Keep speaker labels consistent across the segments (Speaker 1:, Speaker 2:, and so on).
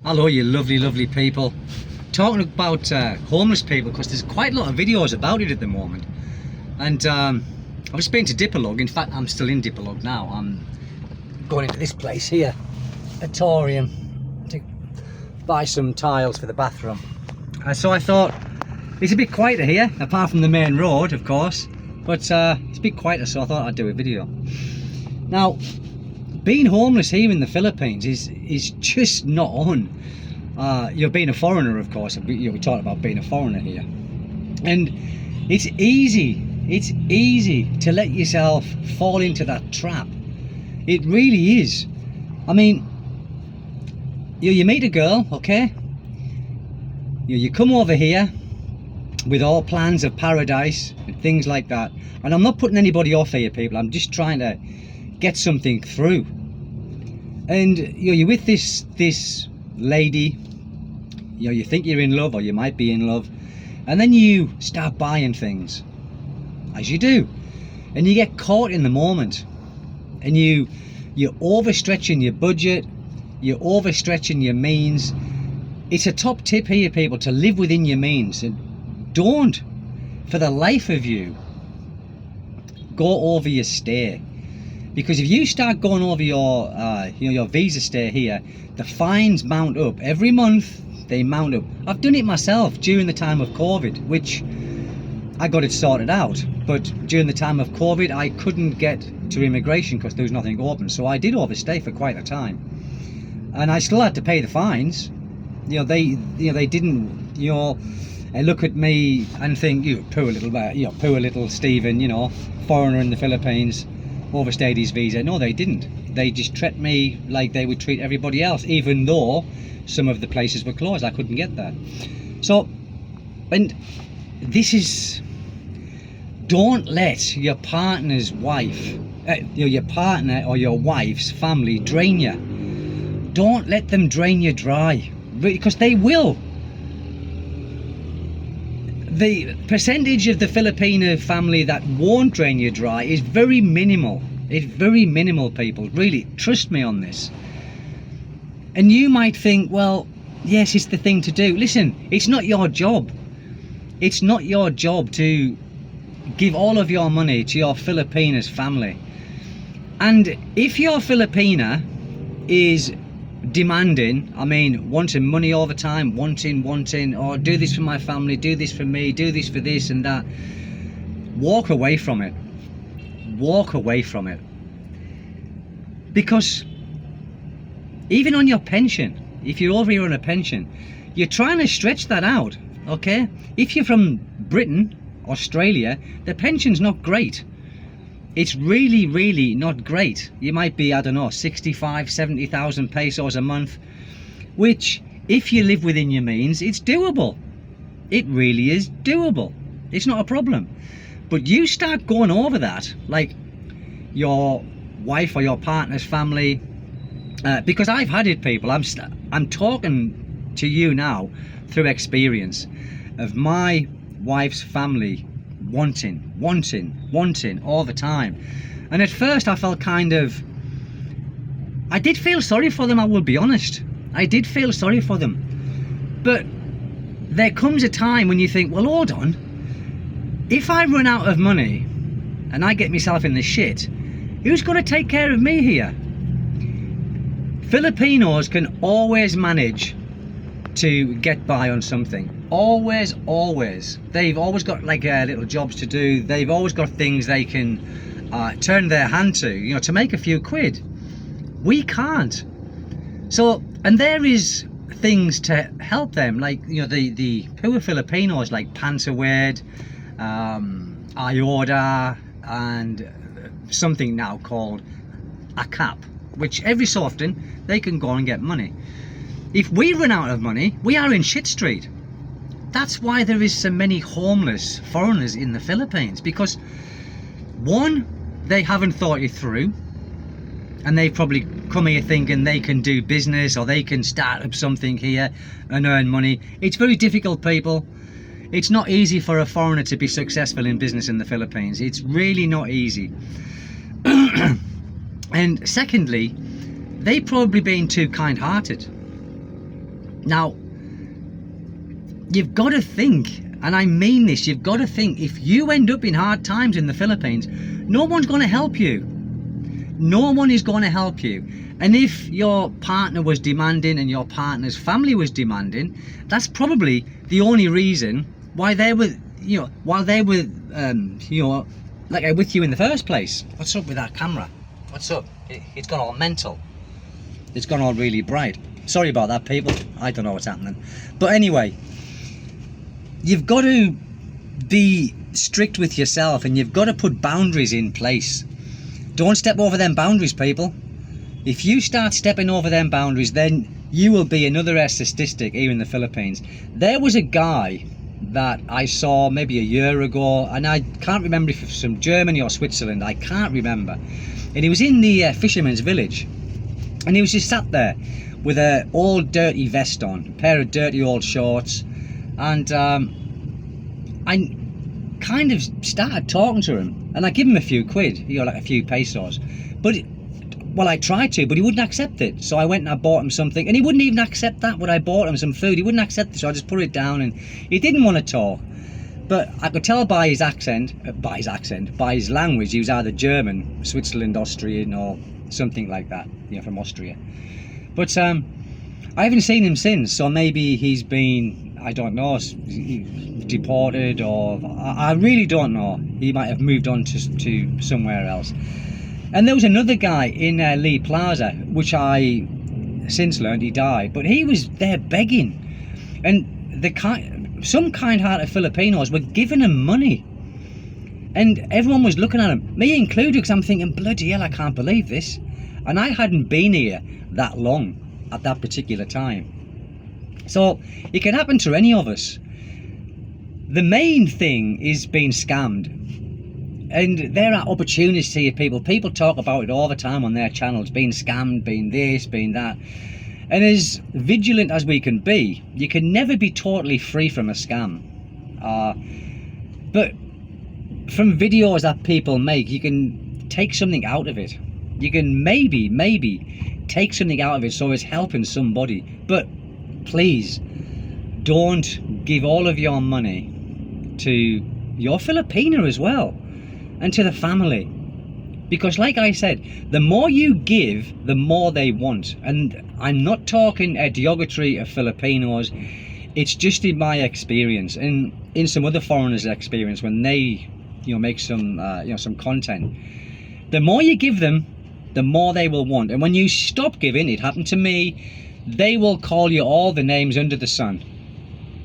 Speaker 1: Hello, you lovely, lovely people. Talking about homeless people, because there's quite a lot of videos about it at the moment. And I've just been to Dipolog. In fact, I'm still in Dipolog now. I'm going into this place here, Atorium, to buy some tiles for the bathroom. So I thought, it's a bit quieter here, apart from the main road, of course. But it's a bit quieter, so I thought I'd do a video. Now, being homeless here in the Philippines is just not on. You're being a foreigner, of course. We talked about being a foreigner here, and it's easy to let yourself fall into that trap. It really is. I mean, you meet a girl, okay? You come over here with all plans of paradise and things like that. And I'm not putting anybody off here, people. I'm just trying to get something through. And you're with this lady. You think you're in love, or you might be in love, and then you start buying things, as you do, and you get caught in the moment, and you're overstretching your budget, you're overstretching your means. It's a top tip here, people, to live within your means, and don't, for the life of you, go over your stay. Because if you start going over your visa stay here, the fines mount up every month. They mount up. I've done it myself during the time of COVID, which I got it sorted out. But during the time of COVID, I couldn't get to immigration because there was nothing open. So I did overstay for quite a time, and I still had to pay the fines. They didn't look at me and think, you poor little Stephen, foreigner in the Philippines, overstayed his visa. No, they didn't. They just treat me like they would treat everybody else, even though some of the places were closed. I couldn't get that. So, and this is, don't let your partner's wife, your partner or your wife's family drain you. Don't let them drain you dry, because they will. The percentage of the Filipino family that won't drain you dry is very minimal. It's very minimal, people. Really, trust me on this. And you might think, well, yes, it's the thing to do. Listen, it's not your job. It's not your job to give all of your money to your Filipina's family. And if your Filipina is demanding, wanting money all the time, wanting, or do this for my family, do this for me, do this for this and that, walk away from it. Walk away from it. Because even on your pension, if you're over here on a pension, you're trying to stretch that out, okay? If you're from Britain, Australia, the pension's not great. It's really, really not great. You might be, I don't know, 65, 70,000 pesos a month, which, if you live within your means, it's doable. It really is doable. It's not a problem. But you start going over that, like your wife or your partner's family, because I've had it, people. I'm talking to you now through experience of my wife's family wanting all the time. And at first I felt I did feel sorry for them, I will be honest. I did feel sorry for them. But there comes a time when you think, well, hold on, if I run out of money and I get myself in the shit, who's going to take care of me here? Filipinos can always manage to get by on something. Always. They've always got little jobs to do. They've always got things they can turn their hand to, to make a few quid. We can't. So, and there is things to help them, like, the poor Filipinos, like Pansawed, Iorda, and something now called AKAP, which every so often they can go and get money. If we run out of money, we are in shit street. That's why there is so many homeless foreigners in the Philippines, because one, they haven't thought it through, and they probably come here thinking they can do business or they can start up something here and earn money. It's very difficult, people. It's not easy for a foreigner to be successful in business in the Philippines. It's really not easy. And secondly, they probably been too kind-hearted. Now, you've got to think, and I mean this, you've got to think, if you end up in hard times in the Philippines, no one's going to help you. No one is going to help you. And if your partner was demanding and your partner's family was demanding, that's probably the only reason why they were, you know, like with you in the first place. What's up with that camera? What's up? It's gone all mental. It's gone all really bright. Sorry about that, people. I don't know what's happening. But anyway, you've got to be strict with yourself, and you've got to put boundaries in place. Don't step over them boundaries, people. If you start stepping over them boundaries, then you will be another statistic here in the Philippines. There was a guy that I saw maybe a year ago, and I can't remember if it was from Germany or Switzerland, I can't remember. And he was in the fisherman's village, and he was just sat there with an old dirty vest on, a pair of dirty old shorts, and I kind of started talking to him, and I give him a few quid, you know, like a few pesos, but well, I tried to, but he wouldn't accept it. So I went and I bought him something, and he wouldn't even accept that. When I bought him some food, he wouldn't accept it, so I just put it down, and he didn't want to talk. But I could tell by his accent, by his language, he was either German, Switzerland, Austrian, or something like that, you know, from Austria. But I haven't seen him since, so maybe he's been, I don't know, deported, or I really don't know. He might have moved on to somewhere else. And there was another guy in Lee Plaza, which I since learned he died, but he was there begging, and some kind-hearted Filipinos were giving him money, and everyone was looking at him, me included, because I'm thinking, bloody hell, I can't believe this. And I hadn't been here that long at that particular time. So it can happen to any of us. The main thing is being scammed. And there are opportunities here, people talk about it all the time on their channels, being scammed, being this, being that. And as vigilant as we can be, you can never be totally free from a scam. But from videos that people make, you can take something out of it. You can maybe take something out of it so it's helping somebody. But please, don't give all of your money to your Filipino as well, and to the family, because like I said, the more you give, the more they want. And I'm not talking a derogatory of Filipinos, it's just in my experience and in some other foreigners' experience when they, you know, make some some content. The more you give them, the more they will want. And when you stop giving, it happened to me, they will call you all the names under the sun.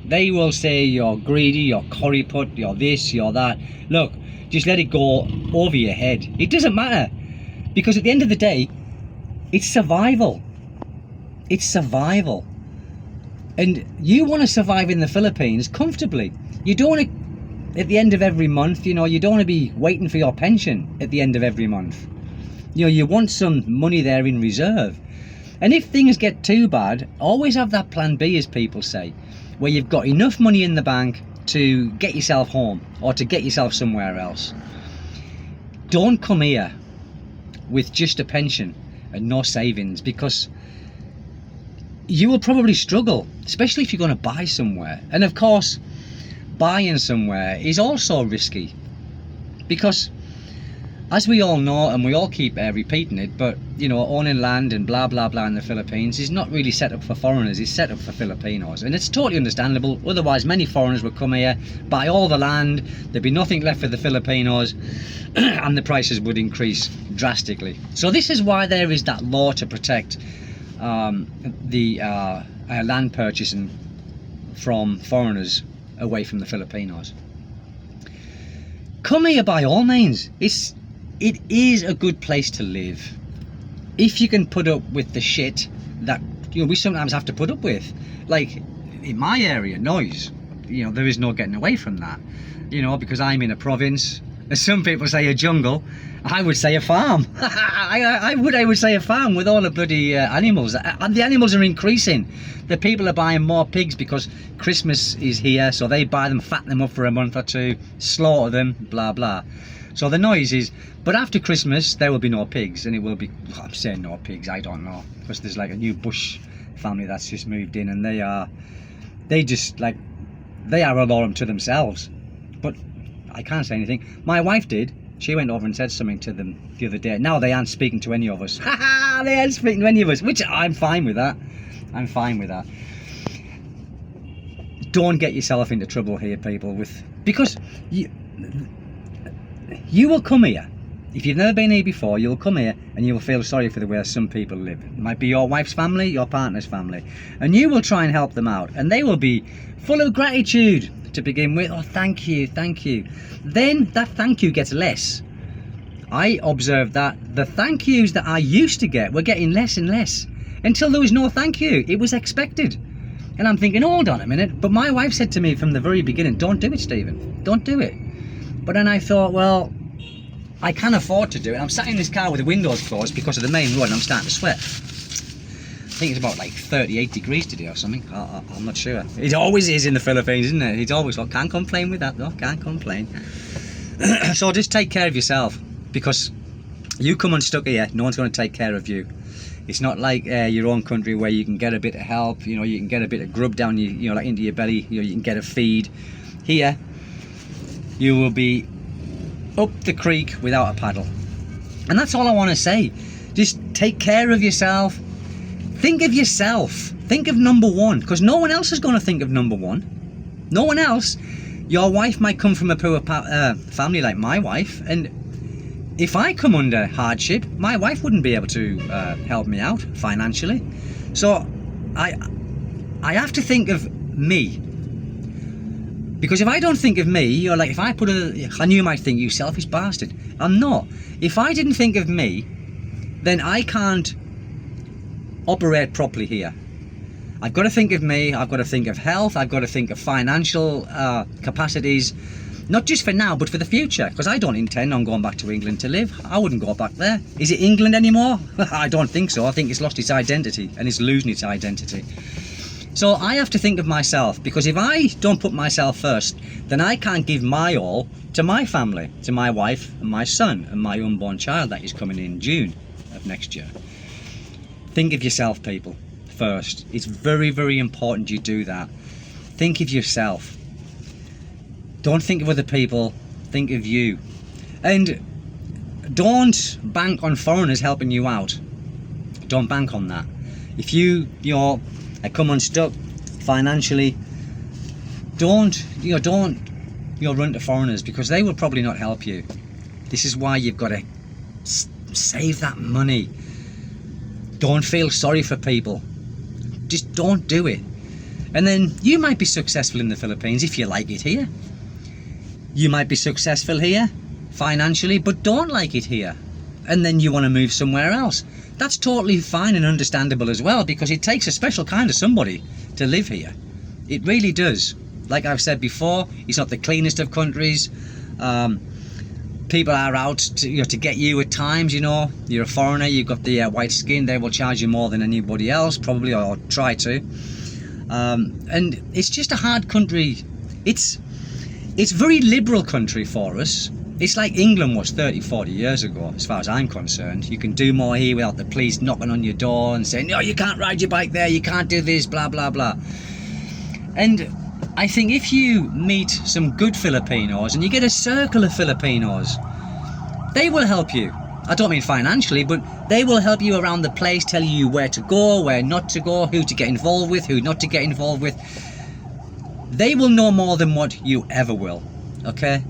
Speaker 1: They will say you're greedy, you're curryput, you're this, you're that. Look, just let it go over your head. It doesn't matter, because at the end of the day, it's survival. It's survival. And you want to survive in the Philippines comfortably. You don't want to, at the end of every month, you know, you don't want to be waiting for your pension at the end of every month. You know, you want some money there in reserve. And if things get too bad, always have that plan B, as people say, where you've got enough money in the bank to get yourself home, or to get yourself somewhere else. Don't come here with just a pension and no savings, because you will probably struggle, especially if you're going to buy somewhere. And of course, buying somewhere is also risky, because as we all know, and we all keep repeating it, but you know, owning land and blah blah blah in the Philippines is not really set up for foreigners, it's set up for Filipinos. And it's totally understandable, otherwise many foreigners would come here, buy all the land, there'd be nothing left for the Filipinos, and the prices would increase drastically. So this is why there is that law to protect the land purchasing from foreigners away from the Filipinos. Come here by all means. It is a good place to live if you can put up with the shit that, you know, we sometimes have to put up with. Like in my area, noise. You know, there is no getting away from that. You know, because I'm in a province. As some people say, a jungle. I would say a farm. I would say a farm with all the bloody animals. And the animals are increasing. The people are buying more pigs because Christmas is here, so they buy them, fatten them up for a month or two, slaughter them, blah blah. So the noise is, but after Christmas there will be no pigs, and it will be, I'm saying no pigs, I don't know, because there's like a new bush family that's just moved in, and they are a law unto themselves. But I can't say anything. My wife did. She went over and said something to them the other day. Now they aren't speaking to any of us. Ha ha! They aren't speaking to any of us, which I'm fine with that. I'm fine with that. Don't get yourself into trouble here, people, because you will come here. If you've never been here before, you'll come here and you will feel sorry for the way some people live. It might be your wife's family, your partner's family, and you will try and help them out, and they will be full of gratitude to begin with. Oh, thank you, thank you. Then that thank you gets less. I observed that the thank yous that I used to get were getting less and less until there was no thank you. It was expected. And I'm thinking, hold on a minute. But my wife said to me from the very beginning, don't do it, Stephen. Don't do it. But then I thought, well, I can afford to do it. I'm sat in this car with the windows closed because of the main road and I'm starting to sweat. I think it's about like 38 degrees today or something. I'm not sure. It always is in the Philippines, isn't it? It's always, well, can't complain with that though, can't complain. So just take care of yourself, because you come unstuck here, no one's going to take care of you. It's not like your own country where you can get a bit of help, you know, you can get a bit of grub down your, you know, like into your belly, you know, you can get a feed. Here, you will be up the creek without a paddle. And that's all I want to say. Just take care of yourself. Think of yourself. Think of number one, because no one else is going to think of number one. No one else. Your wife might come from a poor family like my wife, and if I come under hardship, my wife wouldn't be able to help me out financially. So I have to think of me. Because if I don't think of me, you're like, if I put and you might think, you selfish bastard. I'm not. If I didn't think of me, then I can't operate properly here. I've got to think of me, I've got to think of health, I've got to think of financial capacities, not just for now, but for the future, because I don't intend on going back to England to live. I wouldn't go back there. Is it England anymore? I don't think so. I think it's lost its identity, and it's losing its identity. So I have to think of myself, because if I don't put myself first, then I can't give my all to my family, to my wife and my son and my unborn child that is coming in June of next year. Think of yourself, people, first. It's very, very important you do that. Think of yourself. Don't think of other people, think of you. And don't bank on foreigners helping you out. Don't bank on that. If you're come unstuck financially, don't run to foreigners, because they will probably not help you. This is why you've got to save that money. Don't feel sorry for people. Just don't do it. And then you might be successful in the Philippines if you like it here. You might be successful here financially, but don't like it here. And then you want to move somewhere else. That's totally fine and understandable as well, because it takes a special kind of somebody to live here. It really does. Like I've said before, it's not the cleanest of countries. People are out to get you at times, you know. You're a foreigner, you've got the white skin, they will charge you more than anybody else, probably, or try to. And it's just a hard country. It's a very liberal country for us. It's like England was 30, 40 years ago, as far as I'm concerned. You can do more here without the police knocking on your door and saying, no, you can't ride your bike there, you can't do this, blah, blah, blah. And I think if you meet some good Filipinos and you get a circle of Filipinos, they will help you. I don't mean financially, but they will help you around the place, tell you where to go, where not to go, who to get involved with, who not to get involved with. They will know more than what you ever will, okay?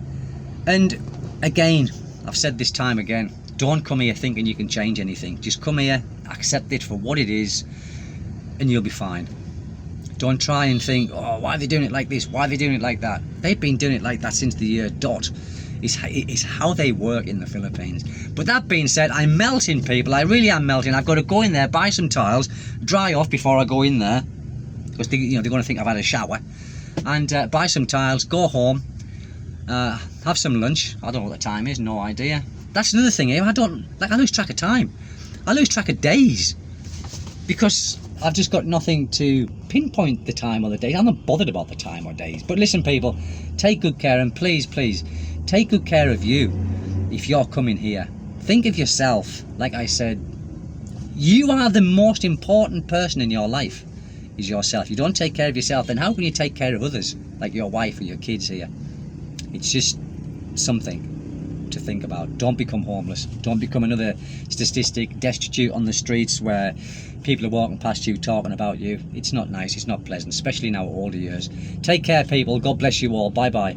Speaker 1: And again, I've said this time again, don't come here thinking you can change anything. Just come here, accept it for what it is, and you'll be fine. Don't try and think, oh, why are they doing it like this? Why are they doing it like that? They've been doing it like that since the year dot. It's how they work in the Philippines. But that being said, I'm melting, people. I really am melting. I've got to go in there, buy some tiles, dry off before I go in there, because they're going to think I've had a shower, and buy some tiles, go home, have some lunch. I don't know what the time is, no idea. That's another thing here. I lose track of time. I lose track of days, because I've just got nothing to pinpoint the time or the days. I'm not bothered about the time or days. But listen, people, take good care, and please, please, take good care of you if you're coming here. Think of yourself. Like I said, You are the most important person in your life, is yourself. You don't take care of yourself, then how can you take care of others, like your wife or your kids here? It's just something to think about. Don't become homeless. Don't become another statistic, destitute on the streets where people are walking past you talking about you. It's not nice, it's not pleasant, especially now at older years. Take care, people. God bless you all. Bye bye.